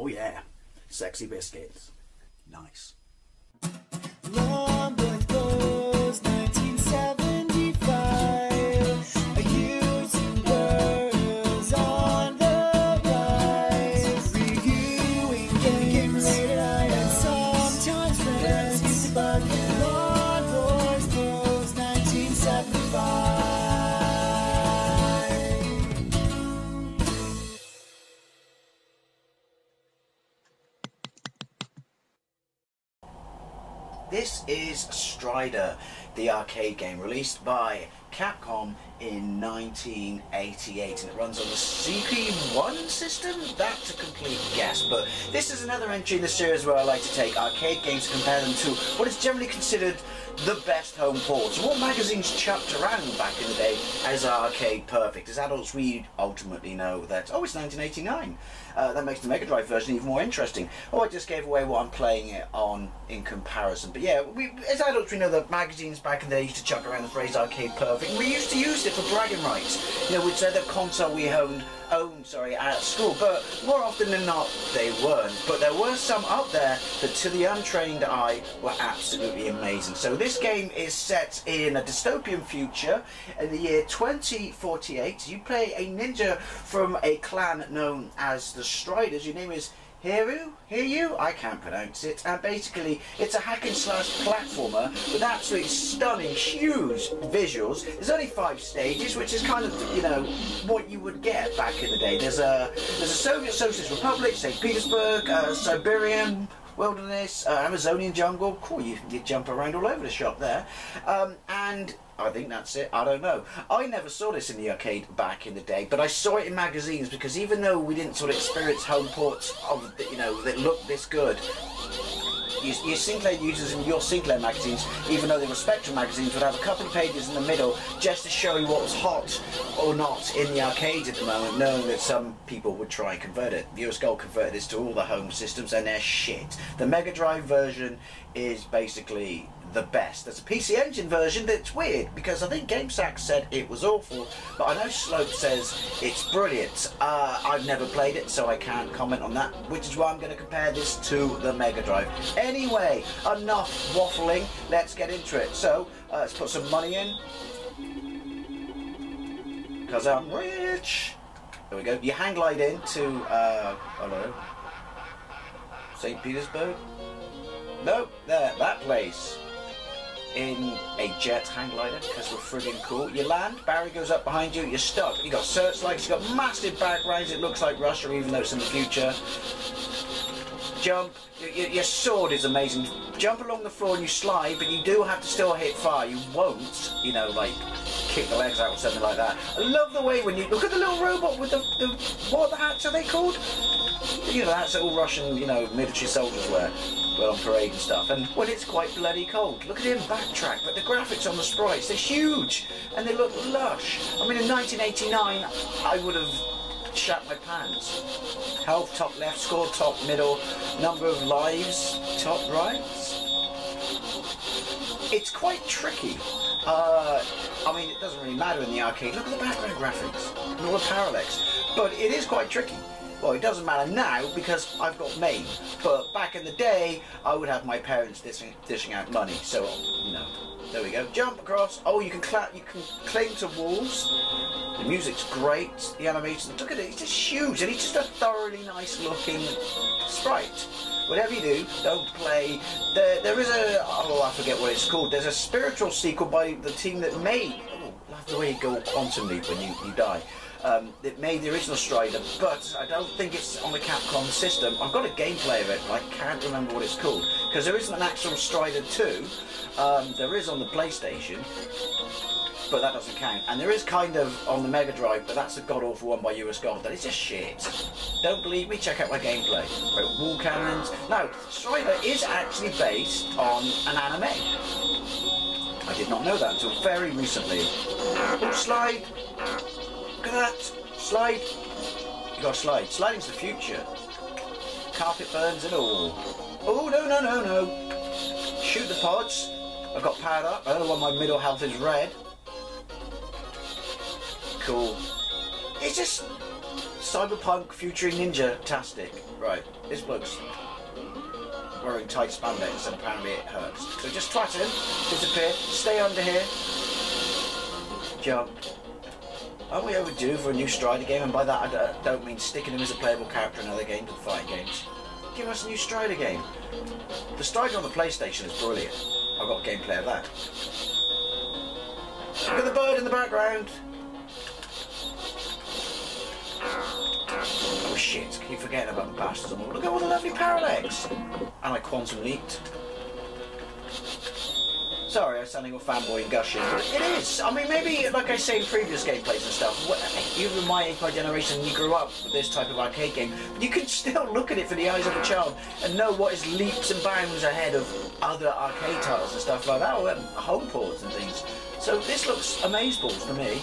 Oh yeah, sexy biscuits. Nice. Long was 1975. Using girls on the rise. Reviewing games late at night and sometimes friends used to bug me. Long was 1975. This is Strider, the arcade game released by Capcom in 1988, and it runs on the CP1 system? That's a complete guess, but this is another entry in the series where I like to take arcade games and compare them to what is generally considered the best home ports. What magazines chucked around back in the day as arcade perfect. As adults, we ultimately know that, oh, it's 1989. That makes the Megadrive version even more interesting. Oh, I just gave away what I'm playing it on in comparison. But yeah, as adults, we know that magazines back in the day used to chuck around the phrase arcade perfect. And we used to use it for bragging rights. You know, we'd say the console we owned at school, but more often than not they weren't. But there were some up there that to the untrained eye were absolutely amazing. So this game is set in a dystopian future in the year 2048. You play a ninja from a clan known as the Striders. Your name is Hiryu? I can't pronounce it. And basically, it's a hack and slash platformer with absolutely stunning, huge visuals. There's only 5 stages, which is kind of, you know, what you would get back in the day. There's a Soviet Socialist Republic, St. Petersburg, Siberian wilderness, Amazonian jungle. Cool, you jump around all over the shop there. And I think that's it. I don't know. I never saw this in the arcade back in the day, but I saw it in magazines because even though we didn't sort of experience home ports of, you know, that looked this good, your Sinclair users in your Sinclair magazines, even though they were Spectrum magazines, would have a couple of pages in the middle just to show you what was hot or not in the arcades at the moment, knowing that some people would try and convert it. US Gold converted this to all the home systems and they're shit. The Mega Drive version is basically the best. There's a PC Engine version that's weird because I think GameSack said it was awful, but I know Slope says it's brilliant. I've never played it, so I can't comment on that, which is why I'm going to compare this to the Mega Drive. Anyway, enough waffling, let's get into it. So, let's put some money in, because I'm rich. There we go. You hang glide into, hello, St. Petersburg? No, there, that place. In a jet hang glider because we're friggin' cool. You land, Barry goes up behind you, you're stuck. You got searchlights, you got massive backgrounds, it looks like Russia even though it's in the future. Jump, your sword is amazing. Jump along the floor and you slide, but you do have to still hit fire. You won't, you know, like kick the legs out or something like that. I love the way when you look at the little robot with the what hats are they called? You know, that's all Russian, you know, military soldiers wear. Well, on parade and stuff, and when it's quite bloody cold. Look at him backtrack, but the graphics on the sprites, they're huge, and they look lush. I mean, in 1989, I would have shat my pants. Health, top left, score, top middle, number of lives, top right. It's quite tricky. I mean, it doesn't really matter in the arcade. Look at the background graphics, and all the parallax, but it is quite tricky. Well, it doesn't matter now because I've got MAME, but back in the day I would have my parents dishing out money, so, you know, there we go. Jump across. Oh, you can cling to walls. The music's great, the animation, look at it, it's just huge, and it's just a thoroughly nice looking sprite. Whatever you do, don't play. There is a, oh, I forget what it's called, there's a spiritual sequel by the team that made, oh, I love the way you go quantum leap when you die. It made the original Strider, but I don't think it's on the Capcom system. I've got a gameplay of it, but I can't remember what it's called. Because there isn't an actual Strider 2. There is on the PlayStation, but that doesn't count. And there is kind of on the Mega Drive, but that's the god-awful one by US Gold. That is just shit. Don't believe me? Check out my gameplay. Right, wall cannons. Now, Strider is actually based on an anime. I did not know that until very recently. Oh, slide! Look at that! Slide! You gotta slide. Sliding's the future. Carpet burns and all. Oh, no, no, no, no! Shoot the pods. I've got powered up. I don't know why my middle health is red. Cool. It's just... cyberpunk future ninja-tastic. Right, this bloke's wearing tight spandex and apparently it hurts. So just twat him, disappear, stay under here, jump. Aren't we overdue for a new Strider game? And by that I don't mean sticking him as a playable character in other games and fighting games. Give us a new Strider game. The Strider on the PlayStation is brilliant. I've got gameplay of that. Look at the bird in the background. Oh shit, keep forgetting about the bastards. Look at all the lovely parallax. And I quantum leaped. Sorry, I'm sounding all fanboy and gushing, but it is. I mean, maybe, like I say in previous gameplays and stuff, even my age, my generation, you grew up with this type of arcade game, you can still look at it for the eyes of a child and know what is leaps and bounds ahead of other arcade titles and stuff like that, or home ports and things. So this looks amazeballs to me.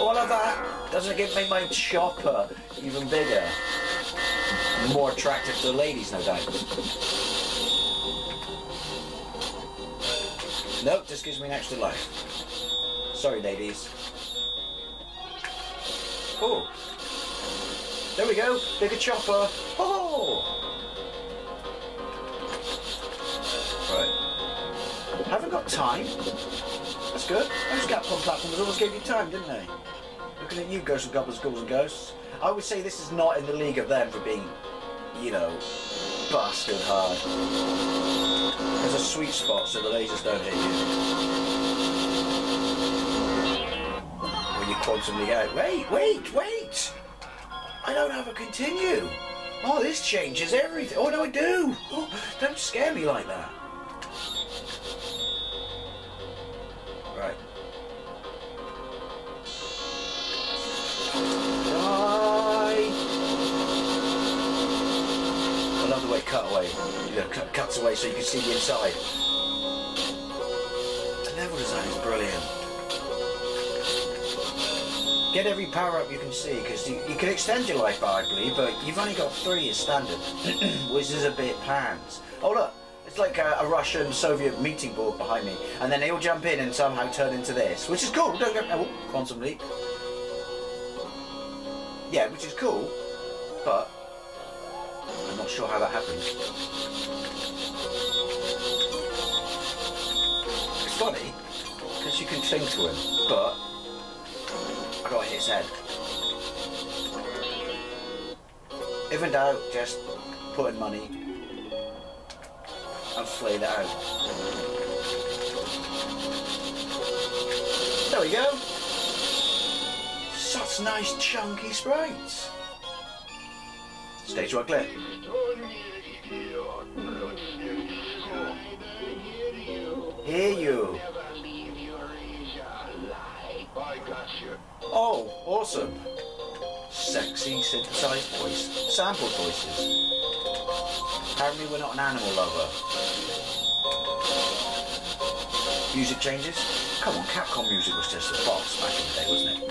All of that doesn't make my chopper even bigger, more attractive to the ladies, no doubt. Nope, just gives me an extra life. Sorry, ladies. Oh, there we go, bigger chopper. Oh, right. Haven't got time. That's good. Those Capcom platforms always gave you time, didn't they? Looking at you, Ghosts and Goblins, Ghouls and Ghosts. I would say this is not in the league of them for being, you know, bastard hard. There's a sweet spot so the lasers don't hit you. When you quantumly out. Wait! I don't have a continue. Oh, this changes everything. Oh, no, I do. Oh, don't scare me like that. Right. Die. I love the way cutaway. You know, cuts away so you can see the inside. The level design is brilliant. Get every power up you can see, because you can extend your life bar, I believe, but you've only got 3 as standard, which is a bit pants. Oh look, it's like a Russian Soviet meeting board behind me, and then they all jump in and somehow turn into this, which is cool. Don't get quantum leap. Yeah, which is cool, but I'm not sure how that happens. It's funny, because you can cling to him, but I gotta hit his head. If in doubt, just put in money and flayed it out. There we go. Such nice chunky sprites. Stage 1 clip. Hear you. Oh, awesome. Sexy synthesized voice. Sampled voices. Apparently we're not an animal lover. Music changes. Come on, Capcom music was just a box back in the day, wasn't it?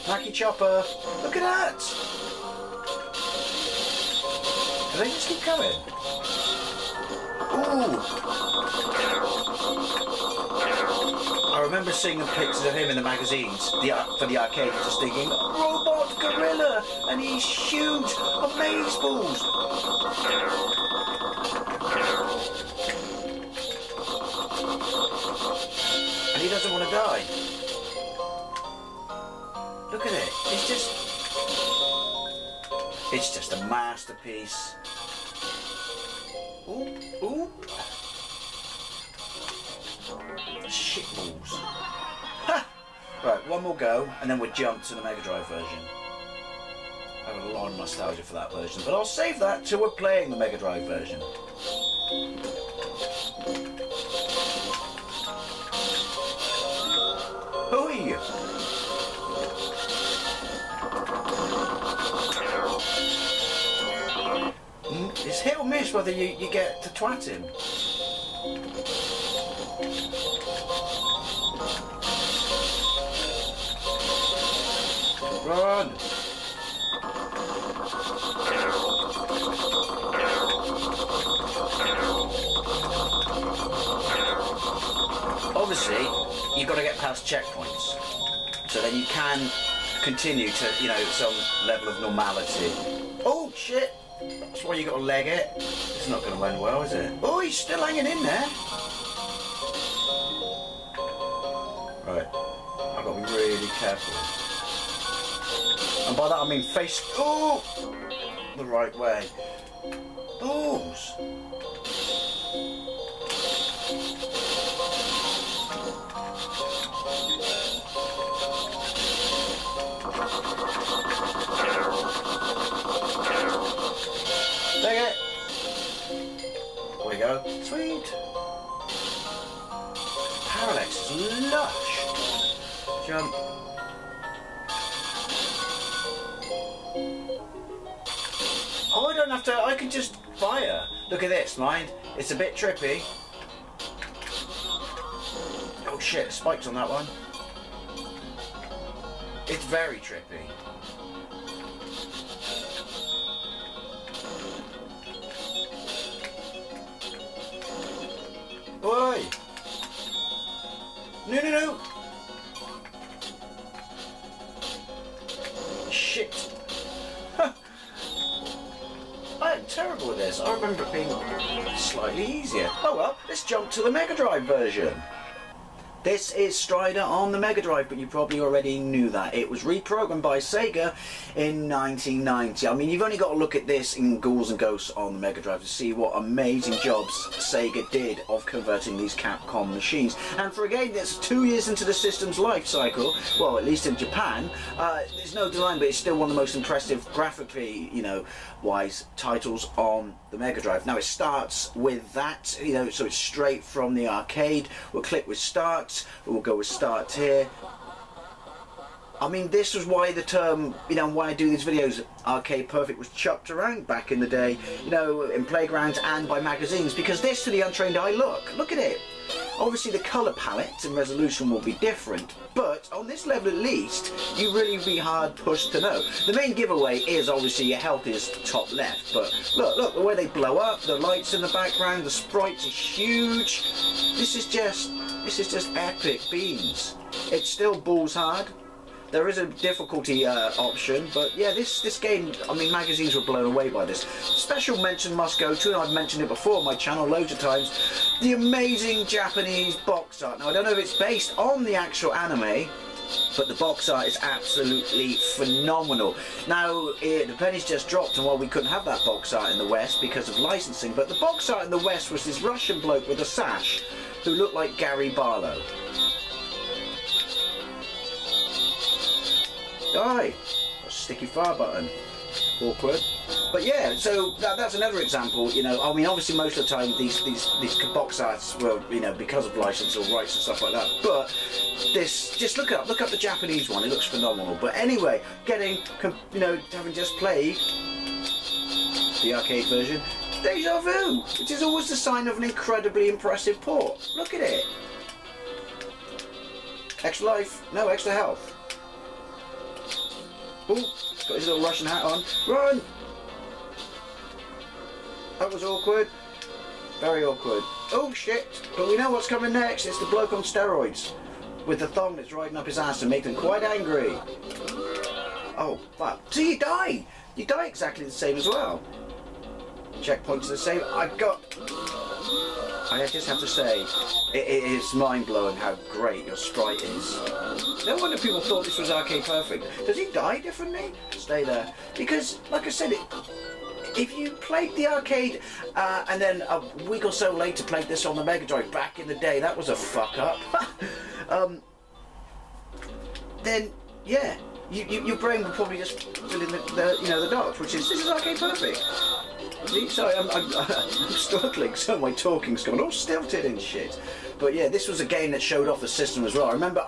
Wacky Chopper. Look at that. Do they just keep going? Ooh. I remember seeing the pictures of him in the magazines for the arcade, just thinking, robot gorilla, and he's huge, amazeballs. And he doesn't want to die. Look at it. It's just a masterpiece. Ooh, ooh. Shitballs. Ha! Right, one more go, and then we'll jump to the Megadrive version. I have a lot of nostalgia for that version, but I'll save that till we're playing the Megadrive version. Hooey! It's hit or miss whether you get to twat him. Run! Obviously, you've got to get past checkpoints. So so then you can continue to, you know, some level of normality. Oh shit! That's why you got to leg it. It's not going to end well, is it? Oh, he's still hanging in there. Right, I've got to be really careful. And by that I mean face, oh, the right way. Balls. Take it. There we go. Sweet. Parallax is lush. Jump. Oh, I don't have to, I can just fire. Look at this, mind. It's a bit trippy. Oh shit, spikes on that one. It's very trippy. Oi! No, no, no! Shit! I'm terrible at this. I remember it being slightly easier. Oh well, let's jump to the Megadrive version. This is Strider on the Megadrive, but you probably already knew that. It was reprogrammed by SEGA in 1990. I mean, you've only got to look at this in Ghouls and Ghosts on the Megadrive to see what amazing jobs SEGA did of converting these Capcom machines. And for a game that's 2 years into the system's life cycle, well, at least in Japan, there's no denying, but it's still one of the most impressive graphically, you know, wise titles on the Megadrive. Now it starts with that, you know, so it's straight from the arcade. We'll click with start. We'll go with start here. I mean, this was why the term, you know, why I do these videos, Arcade Perfect, was chucked around back in the day, you know, in playgrounds and by magazines, because this, to the untrained eye, look at it. Obviously the colour palette and resolution will be different, but on this level at least, you really be hard pushed to know. The main giveaway is obviously your health is top left, but look, the way they blow up, the lights in the background, the sprites are huge. This is just epic beans. It's still balls hard. There is a difficulty option, but yeah, this game, I mean, magazines were blown away by this. Special mention must go to, and I've mentioned it before on my channel loads of times, the amazing Japanese box art. Now, I don't know if it's based on the actual anime, but the box art is absolutely phenomenal. Now, the penny's just dropped, and while we couldn't have that box art in the West because of licensing, but the box art in the West was this Russian bloke with a sash who looked like Gary Barlow. Die! A sticky fire button. Awkward. But yeah, so that's another example, you know. I mean, obviously most of the time these box arts were, you know, because of license or rights and stuff like that. But this, just look up the Japanese one, it looks phenomenal. But anyway, you know, having just played the arcade version, deja vu, which is always the sign of an incredibly impressive port. Look at it. Extra life, no extra health. Ooh, got his little Russian hat on. Run! That was awkward. Very awkward. Oh shit! But we know what's coming next. It's the bloke on steroids with the thong that's riding up his ass and making him quite angry. Oh, fuck. So you die! You die exactly the same as well. Checkpoints are the same. I just have to say, it is mind-blowing how great your sprite is. No wonder people thought this was Arcade Perfect. Does he die differently? Stay there. Because, like I said, if you played the arcade and then a week or so later played this on the Megadrive back in the day, that was a fuck-up. Then, yeah, your brain would probably just fill in the dots, which is, this is Arcade Perfect. Sorry, I'm struggling, so my talking's gone all stilted and shit. But yeah, this was a game that showed off the system as well. I remember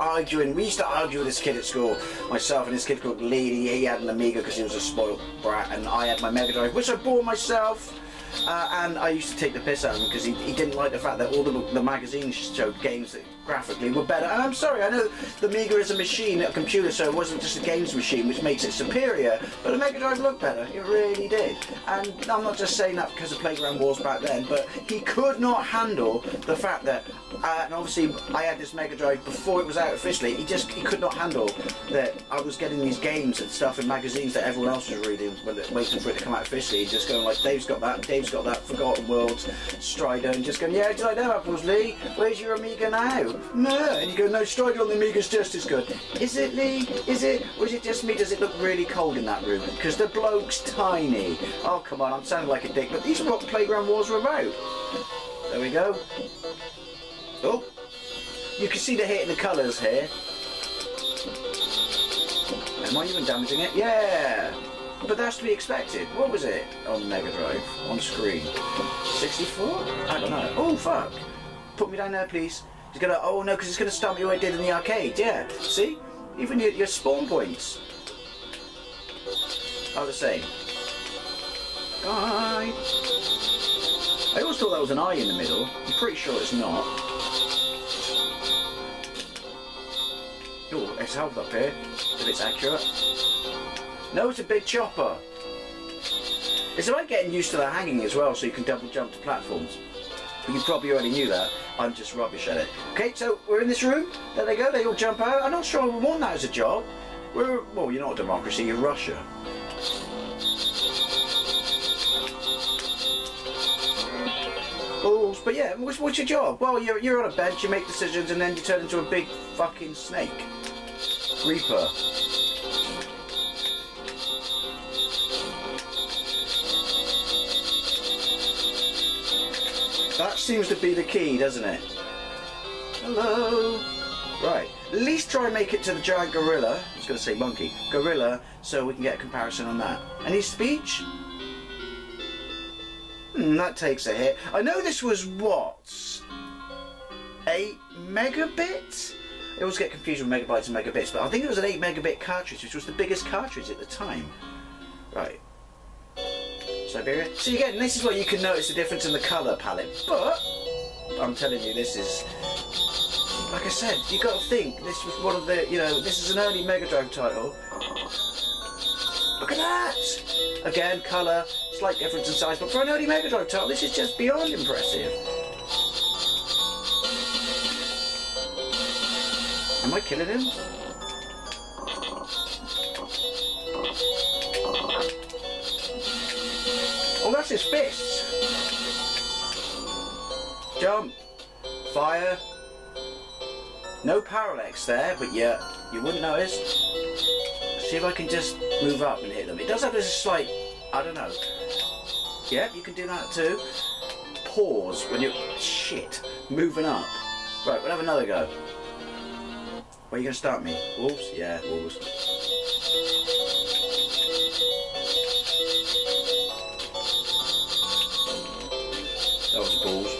we used to argue with this kid at school, myself and this kid called Lee. He had an Amiga because he was a spoiled brat, and I had my Megadrive, which I bought myself. And I used to take the piss out of him because he didn't like the fact that all the magazines showed games that graphically were better. And I'm sorry, I know the Amiga is a machine, a computer, so it wasn't just a games machine, which makes it superior, but the Mega Drive looked better. It really did. And I'm not just saying that because of Playground Wars back then, but he could not handle the fact that, and obviously I had this Mega Drive before it was out officially, he could not handle that I was getting these games and stuff in magazines that everyone else was reading, waiting for it to come out officially, just going like, Dave's got that, Forgotten Worlds, Strider, and just going, yeah, do you like them apples, Lee? Where's your Amiga now? No. And you go, no, Strider on the Amiga's just as good. Is it, Lee? Is it? Or is it just me? Does it look really cold in that room? Because the bloke's tiny. Oh, come on, I'm sounding like a dick, but these are what Playground Wars were about. There we go. Oh, you can see the hit in the colours here. Am I even damaging it? Yeah! But that's to be expected. What was it on the Mega Drive? On screen? 64? I don't know. Oh, fuck! Put me down there, please. It's gonna... Oh, no, because it's gonna stop me like it did in the arcade. Yeah. See? Even your spawn points are the same. Bye! I always thought that was an eye in the middle. I'm pretty sure it's not. Oh, it's health up here, if it's accurate. No, it's a big chopper. It's about getting used to the hanging as well, so you can double jump to platforms. But you probably already knew that. I'm just rubbish at it. Okay, so we're in this room. There they go, they all jump out. I'm not sure I would want that as a job. Well, you're not a democracy, you're Russia. Balls, but yeah, what's your job? Well, you're on a bench, you make decisions, and then you turn into a big fucking snake. Reaper. That seems to be the key, doesn't it? Hello. Right. At least try and make it to the giant gorilla. I was going to say monkey. Gorilla, so we can get a comparison on that. Any speech? That takes a hit. I know this was what? 8 megabits? I always get confused with megabytes and megabits, but I think it was an 8 megabit cartridge, which was the biggest cartridge at the time. Right. Siberia. So again, this is where you can notice the difference in the colour palette, but I'm telling you, this is, like I said, you got to think, this was one of the, this is an early Mega Drive title. Look at that! Again, colour, slight difference in size, but for an early Mega Drive title, this is just beyond impressive. Am I killing him? Oh, that's his fists. Jump. Fire. No parallax there, but yeah, you wouldn't notice. See if I can just move up and hit them. It does have this slight, I don't know. Yeah, you can do that too. Pause when you're, shit, moving up. Right, we'll have another go. Where are you going to start me? Wolves? Yeah, wolves. That was balls.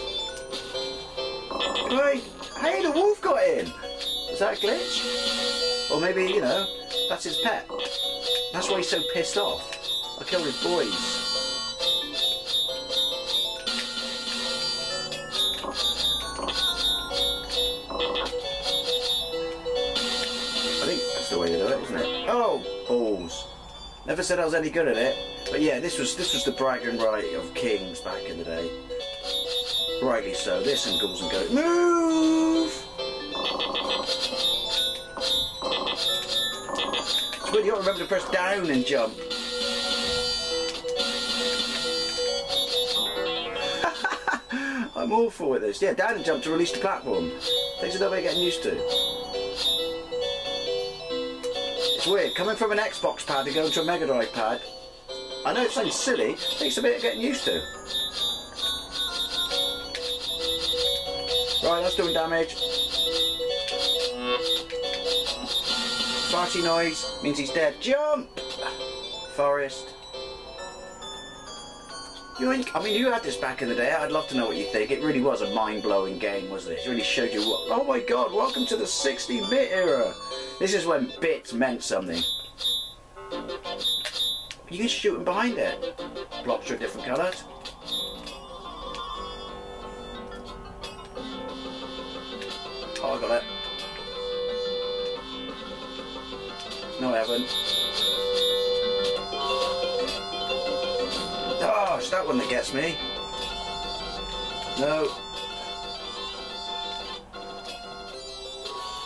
Hey, the wolf got in! Was that a glitch? Or maybe, that's his pet. That's why he's so pissed off. I killed his boys. I think that's the way to do it, isn't it? Oh, balls. Never said I was any good at it. But yeah, this was the brag and right of kings back in the day. Rightly so. This and ghouls and goats. Move! It's good you don't remember to press down and jump. I'm awful with this. Yeah, down and jump to release the platform. Takes a little bit of getting used to. It's weird, coming from an Xbox pad and going to a Mega Drive pad. I know it sounds silly, takes a bit of getting used to. Right, that's doing damage. Farty noise means he's dead. Jump! Forest. I mean, you had this back in the day. I'd love to know what you think. It really was a mind-blowing game, wasn't it? It really showed you what... Oh my god, welcome to the 16-bit era. This is when bits meant something. You can shoot them behind it. Blocks are different colours. Oh, I got it. No, I haven't. Oh, it's that one that gets me. No.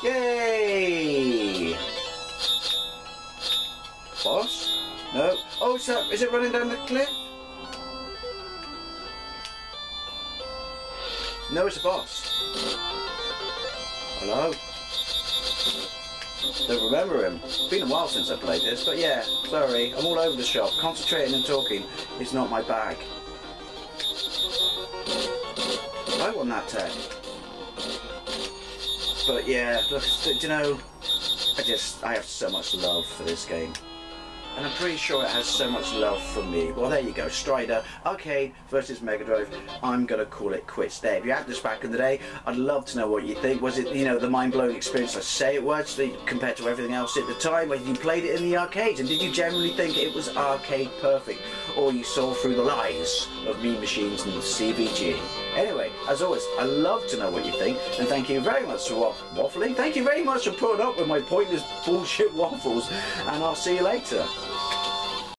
Yay! Boss? No. Oh, is it running down the cliff? No, it's a boss. Hello? Don't remember him. It's been a while since I played this, but yeah, sorry, I'm all over the shop. Concentrating and talking is not my bag. I won that tech. But yeah, look, you know, I have so much love for this game. And I'm pretty sure it has so much love for me. Well, there you go. Strider, Arcade versus Megadrive. I'm going to call it quits there. If you had this back in the day, I'd love to know what you think. Was it, you know, the mind-blowing experience I say it was, compared to everything else at the time, when you played it in the arcades? And did you generally think it was arcade perfect? Or you saw through the lies of Mean Machines and CVG? Anyway, as always, I love to know what you think. And thank you very much for waffling. Thank you very much for putting up with my pointless bullshit waffles. And I'll see you later.